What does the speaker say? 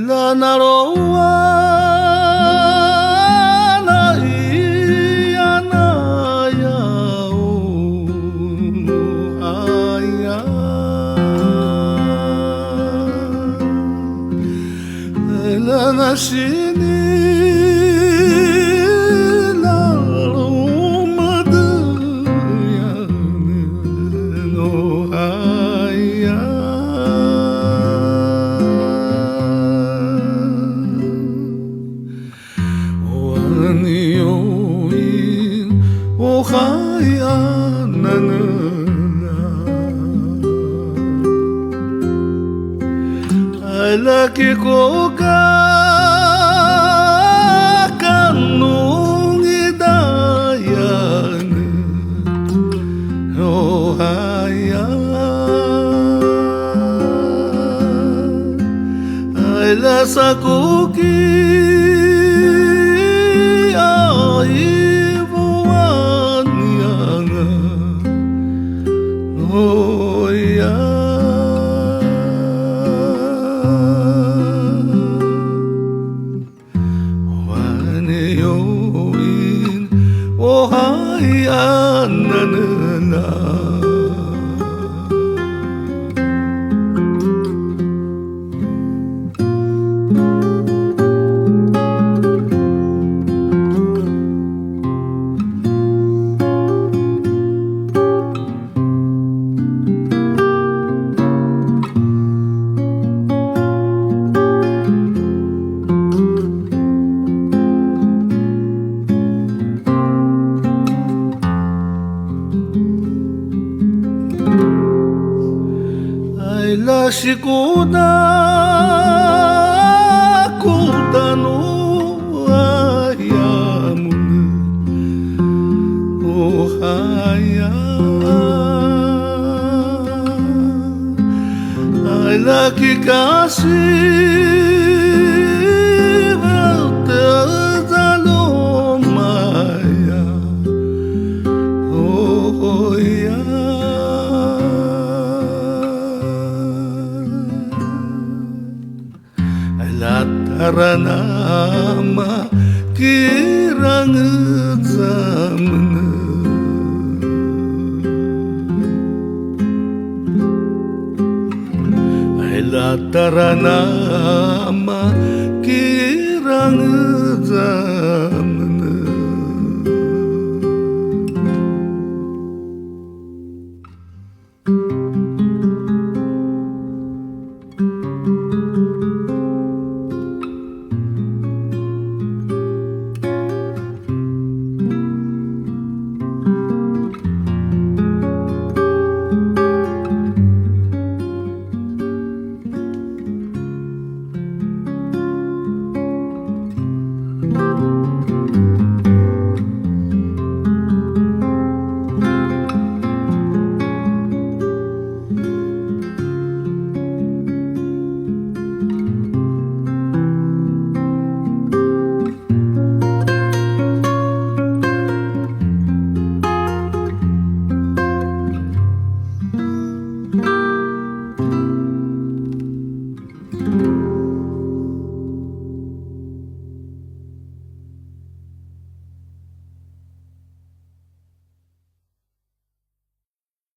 La naroa na ia na ia o aia la na sini la roma de ia no aia Nioin o kaya nanana Alaki ko ka kanong idayan o haya Ala sa kuki Oh yeah, wane yoin, oh hai ananana. La shikuda kudano ayamun ohaya la kikasi vertezalomaya oh yeah Taranama kirang zamna Ay la taranama kirang